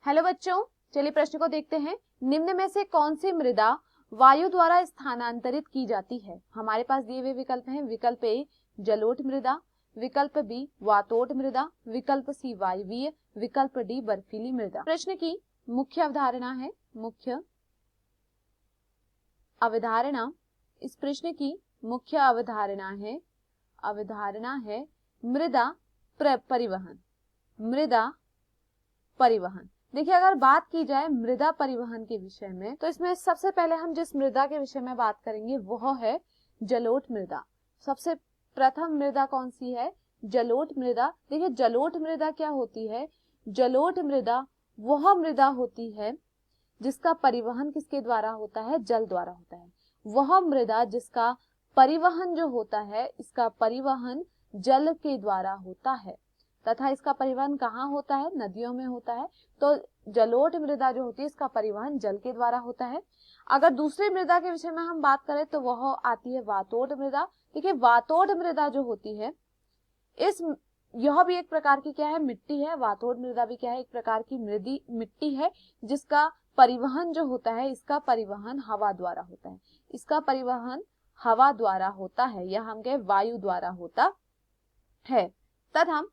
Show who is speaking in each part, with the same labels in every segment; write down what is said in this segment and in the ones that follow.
Speaker 1: Hello बच्चों, चलिए प्रश्न को देखते हैं। निम्न में से कौन सी मृदा वायु द्वारा स्थानांतरित की जाती है? हमारे पास दिए हुए विकल्प हैं। विकल्प ए जलोढ़ मृदा, विकल्प बी वातोड़ मृदा, विकल्प सी वायवीय, विकल्प डी बर्फीली मृदा। प्रश्न की मुख्य अवधारणा है, मुख्य अवधारणा, इस प्रश्न की मुख्य अवधारणा है मृदा परिवहन। मृदा परिवहन। देखिए, अगर बात की जाए मृदा परिवहन के विषय में, तो इसमें सबसे पहले हम जिस मृदा के विषय में बात करेंगे वह है जलोढ़ मृदा। सबसे प्रथम मृदा कौन सी है? जलोढ़ मृदा। देखिए, जलोढ़ मृदा क्या होती है? जलोढ़ मृदा वह मृदा होती है जिसका परिवहन किसके द्वारा होता है? जल द्वारा होता है। वह मृदा जिसका परिवहन जो होता है, इसका परिवहन जल के द्वारा होता है तथा इसका परिवहन कहाँ होता है? नदियों में होता है। तो जलोढ़ मृदा जो होती है इसका परिवहन जल के द्वारा होता है। अगर दूसरी मृदा के विषय में हम बात करें तो वह आती है वातोड़ मृदा। देखिए, वातोड़ मृदा जो होती है यह भी एक प्रकार की क्या है? मिट्टी है। वातोड़ मृदा भी क्या है? एक प्रकार की मिट्टी है जिसका परिवहन जो होता है, इसका परिवहन हवा द्वारा होता है। इसका परिवहन हवा द्वारा होता है या हम कहें वायु द्वारा होता है तथा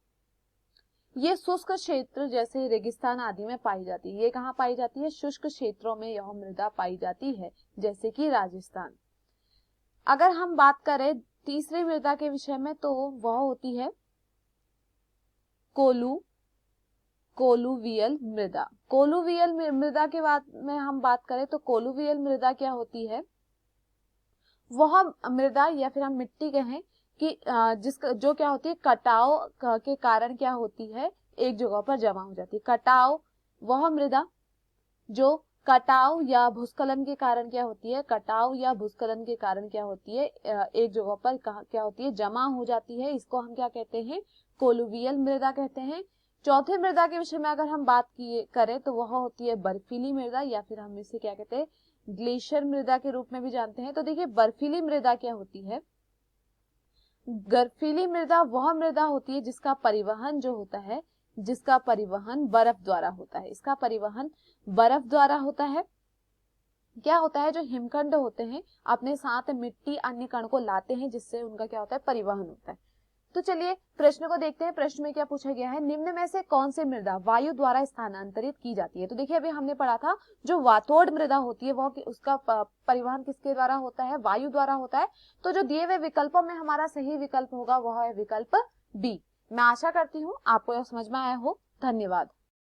Speaker 1: ये शुष्क क्षेत्र जैसे रेगिस्तान आदि में पाई जाती है। ये कहाँ पाई जाती है? शुष्क क्षेत्रों में यह मृदा पाई जाती है, जैसे कि राजस्थान। अगर हम बात करें तीसरी मृदा के विषय में तो वह होती है कोलुवियल मृदा। कोलुवियल मृदा के बाद में हम बात करें तो कोलुवियल मृदा क्या होती है? वह मृदा या फिर हम मिट्टी कहें कि जिसका जो क्या होती है, कटाव के कारण क्या होती है? एक जगह पर जमा हो जाती है। कटाव, वह मृदा जो कटाव या भूस्खलन के कारण क्या होती है? कटाव या भूस्खलन के कारण क्या होती है? एक जगह पर क्या होती है? जमा हो जाती है। इसको हम क्या कहते हैं? कोलुवियल मृदा कहते हैं। चौथे मृदा के विषय में अगर हम बात करें तो वह होती है बर्फीली मृदा या फिर हम इसे क्या कहते हैं? ग्लेशियर मृदा के रूप में भी जानते हैं। तो देखिए, बर्फीली मृदा क्या होती है? बर्फीली मृदा वह मृदा होती है जिसका परिवहन जो होता है, जिसका परिवहन बर्फ द्वारा होता है। इसका परिवहन बर्फ द्वारा होता है। क्या होता है? जो हिमखंड होते हैं अपने साथ मिट्टी अन्य कण को लाते हैं जिससे उनका क्या होता है? परिवहन होता है। तो चलिए प्रश्न को देखते हैं। प्रश्न में क्या पूछा गया है? निम्न में से कौन सी मृदा वायु द्वारा स्थानांतरित की जाती है? तो देखिए, अभी हमने पढ़ा था जो वातोड़ मृदा होती है वह उसका परिवहन किसके द्वारा होता है? वायु द्वारा होता है। तो जो दिए हुए विकल्पों में हमारा सही विकल्प होगा वह है विकल्प बी। मैं आशा करती हूँ आपको यह समझ में आया हो। धन्यवाद।